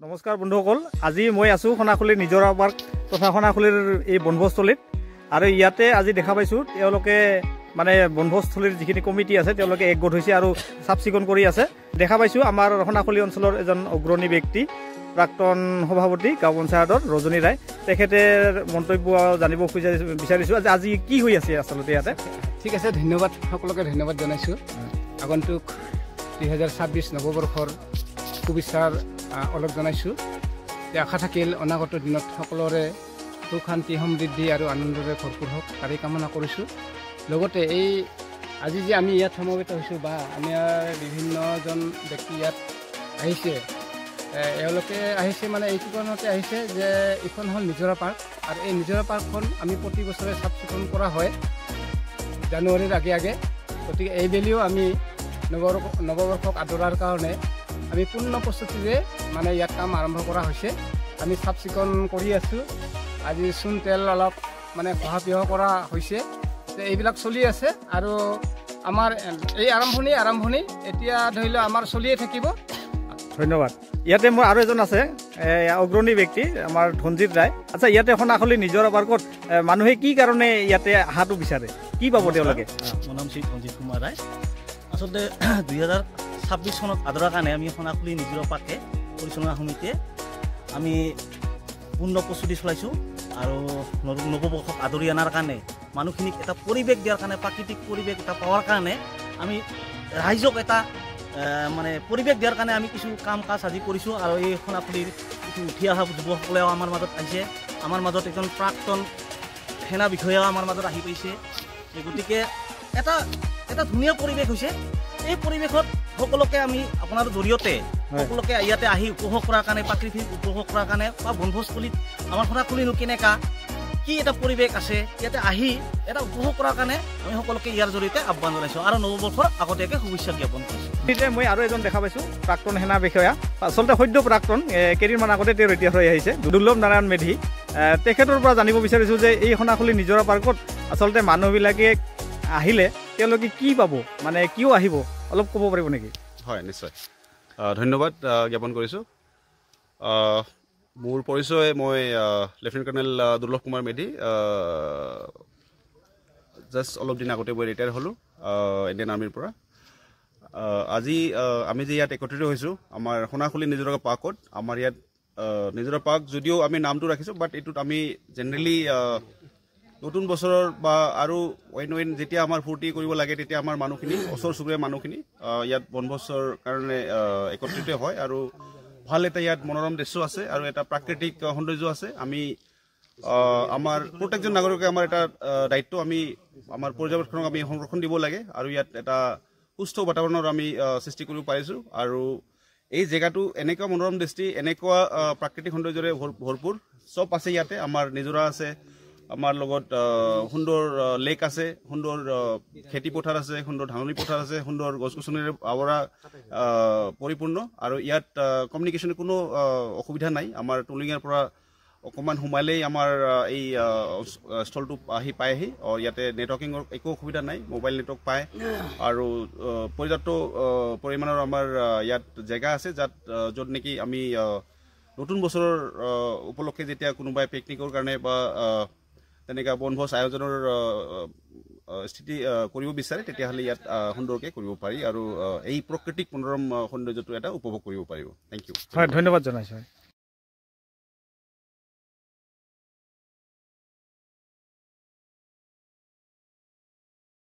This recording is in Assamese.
নমস্কাৰ বন্ধুসকল, আজি মই আছোঁ খনাখুলিৰ নিজৰা পাৰ্ক তথা খনাখুলিৰ এই বনভোজস্থলীত। আৰু ইয়াতে আজি দেখা পাইছোঁ তেওঁলোকে মানে বনভোজস্থলীৰ যিখিনি কমিটি আছে তেওঁলোকে একগোট হৈছে আৰু চাফ চিকুণ কৰি আছে। দেখা পাইছোঁ আমাৰ খনাখুলি অঞ্চলৰ এজন অগ্ৰণী ব্যক্তি, প্ৰাক্তন সভাপতি গাঁও পঞ্চায়তৰ ৰজনী ৰায়, তেখেতে মন্তব্য জানিব বিচাৰিছোঁ আজি কি হৈ আছে আচলতে ইয়াতে। ঠিক আছে, ধন্যবাদ, সকলোকে ধন্যবাদ জনাইছোঁ। আগন্তুক 2026 নৱবৰ্ষৰ শুভেচ্ছাৰ অলপ জনাইছোঁ। আশা থাকিল অনাগত দিনত সকলোৰে সুখ শান্তি সমৃদ্ধি আৰু আনন্দৰে ভৰপূৰ হওক তাৰে কামনা কৰিছোঁ। লগতে এই আজি যে আমি ইয়াত সমবেত হৈছোঁ বা আমাৰ বিভিন্নজন ব্যক্তি ইয়াত আহিছে, এওঁলোকে আহিছে মানে এইটো কাৰণতে আহিছে যে এইখন হ'ল নিজৰা পাৰ্ক, আৰু এই নিজৰা পাৰ্কখন আমি প্ৰতি বছৰে চাফ চিকুণ কৰা হয় জানুৱাৰীৰ আগে আগে। গতিকে এইবেলিও আমি নৱবৰ্ষক আদৰাৰ কাৰণে আমি পূৰ্ণ প্ৰস্তুতিৰে মানে ইয়াত কাম আৰম্ভ কৰা হৈছে। আমি চাফ চিকুণ কৰি আছোঁ। আজি চূণ তেল অলপ মানে ঘঁহা পিহা কৰা হৈছে, এইবিলাক চলি আছে। আৰু আমাৰ এই আৰম্ভণি এতিয়া ধৰি লওক আমাৰ চলিয়ে থাকিব। ধন্যবাদ। ইয়াতে মোৰ আৰু এজন আছে অগ্ৰণী ব্যক্তি, আমাৰ ধনজিত ৰায়। আচ্ছা, ইয়াতে খনাখুলি নিজৰা পাৰ্কত মানুহে কি কাৰণে ইয়াতে অহাটো বিচাৰে, কি পাব তেওঁলোকে? মোৰ নাম শ্ৰী ধনজিত কুমাৰ ৰায়। আচলতে 2026 চনত আদৰাৰ কাৰণে আমি খনাখুলি নিজৰা পাৰ্কে পৰিচালনা সমিতিয়ে আমি পূৰ্ণ প্ৰস্তুতি চলাইছোঁ। আৰু নৱবৰ্ষক আদৰি অনাৰ কাৰণে মানুহখিনিক এটা পৰিৱেশ দিয়াৰ কাৰণে, প্ৰাকৃতিক পৰিৱেশ এটা পোৱাৰ কাৰণে আমি ৰাইজক এটা মানে পৰিৱেশ দিয়াৰ কাৰণে আমি কিছু কাম কাজ আজি কৰিছোঁ। আৰু এই খনাখুলিৰ কিছু উঠি অহা যুৱকসকলেও আমাৰ মাজত আহিছে। আমাৰ মাজত এজন প্ৰাক্তন সেনা বিষয়াও আমাৰ মাজত আহি পাইছে। গতিকে এটা ধুনীয়া পৰিৱেশ হৈছে। এই পৰিৱেশত সকলোকে আমি আপোনাৰ জৰিয়তে সকলোকে ইয়াতে আহি উপভোগ কৰাৰ কাৰণে, প্ৰাকৃতিক উপভোগ কৰাৰ কাৰণে বা বনভোজস্থলীত আমাৰ খনাখুলিনো কেনেকা কি এটা পৰিৱেশ আছে, ইয়াতে আহি এটা উপভোগ কৰাৰ কাৰণে আমি সকলোকে ইয়াৰ জৰিয়তে আহ্বান জনাইছোঁ আৰু নৱবৰ্ষৰ আগতীয়াকৈ শুভেচ্ছা জ্ঞাপন কৰিছোঁ। মই আৰু এজন দেখা পাইছোঁ প্ৰাক্তন সেনা বিষয়া, আচলতে সদ্য প্ৰাক্তন, কেইদিনমান আগতে তেওঁ ৰিটায়াৰ হৈ আহিছে, দুৰ্লভ নাৰায়ণ মেধি। তেখেতৰ পৰা জানিব বিচাৰিছোঁ যে এই খনাখুলি নিজৰা পাৰ্কত আচলতে মানুহবিলাকে আহিলে তেওঁলোকে কি পাব, মানে কিয় আহিব, অলপ ক'ব পাৰিব নেকি? হয়, নিশ্চয়, ধন্যবাদ জ্ঞাপন কৰিছোঁ। মোৰ পৰিচয়, মই লেফটেনেণ্ট কৰ্ণেল দুৰ্লভ কুমাৰ মেধি। জাষ্ট অলপ দিন আগতে মই ৰিটায়াৰ হ'লোঁ ইণ্ডিয়ান আৰ্মিৰ পৰা। আজি আমি যে ইয়াত একত্ৰিত হৈছোঁ আমাৰ খনাখুলি নিজৰা পাৰ্কত। আমাৰ ইয়াত নিজৰা পাৰ্ক যদিও আমি নামটো ৰাখিছোঁ, বাট এইটোত আমি জেনেৰেলি নতুন বছৰৰ বা আৰু অইন যেতিয়া আমাৰ ফূৰ্তি কৰিব লাগে তেতিয়া আমাৰ মানুহখিনি, ওচৰ চুবুৰীয়া মানুহখিনি ইয়াত বনভোজৰ কাৰণে একত্ৰিত হয়। আৰু ভাল এটা ইয়াত মনোৰম দৃশ্য আছে আৰু এটা প্ৰাকৃতিক সৌন্দৰ্য আছে। আমি আমাৰ প্ৰত্যেকজন নাগৰিকে আমাৰ এটা দায়িত্ব, আমি আমাৰ পৰ্যাবৰণক আমি সংৰক্ষণ দিব লাগে আৰু ইয়াত এটা সুস্থ বাতাবৰণৰ আমি সৃষ্টি কৰিব পাৰিছোঁ। আৰু এই জেগাটো এনেকুৱা মনোৰম দৃষ্টি, এনেকুৱা প্ৰাকৃতিক সৌন্দৰ্যৰে ভৰপূৰ, চব আছে ইয়াতে। আমাৰ নিজৰা আছে, আমাৰ লগত সুন্দৰ লেক আছে, সুন্দৰ খেতি পথাৰ আছে, সুন্দৰ ধাননি পথাৰ আছে, সুন্দৰ গছ গছনিৰে আৱৰা পৰিপূৰ্ণ। আৰু ইয়াত কমিউনিকেশ্যনৰ কোনো অসুবিধা নাই। আমাৰ টুলিঙাৰ পৰা অকণমান সোমালেই আমাৰ এই স্থলটো আহি পায়হি। ইয়াতে নেটৱৰ্কিঙৰ একো অসুবিধা নাই, মোবাইল নেটৱৰ্ক পায়। আৰু পৰ্যাপ্ত পৰিমাণৰ আমাৰ ইয়াত জেগা আছে য'ত নেকি আমি নতুন বছৰৰ উপলক্ষে যেতিয়া কোনোবাই পিকনিকৰ কাৰণে বা তেনেকুৱা বনভোজ আয়োজনৰ স্থিতি কৰিব বিচাৰে তেতিয়াহ'লে ইয়াত সুন্দৰকৈ কৰিব পাৰি আৰু এই প্ৰাকৃতিক মনোৰম সৌন্দৰ্যটো এটা উপভোগ কৰিব পাৰিব। Thank you. হয়, ধন্যবাদ জনাইছোঁ।